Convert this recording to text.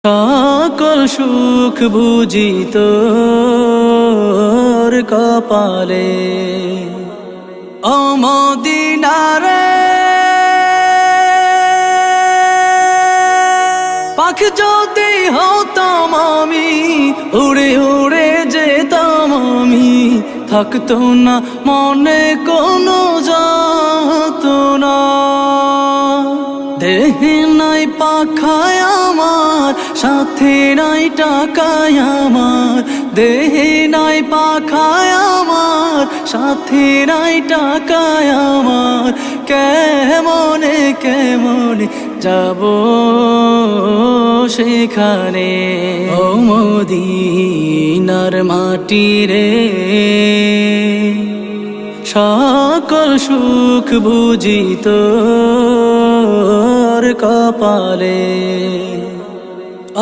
সকল সুখ বুঝি তোর কপালে ও মদিনারে পাখ যদি হতাম আমি উড়ে উড়ে যেতাম আমি থাকতো না মনে কোনো যাতনা দেহে নাই পাখায় আমার সাথে নাই টাকায় আমার দেহে নাই পাখায় আমার সাথে নাই টাকায় আমার কেমনে কেমনে যাব সেখানে ও মদিনার মাটি রে সকল সুখ বুঝি তোর কপালে।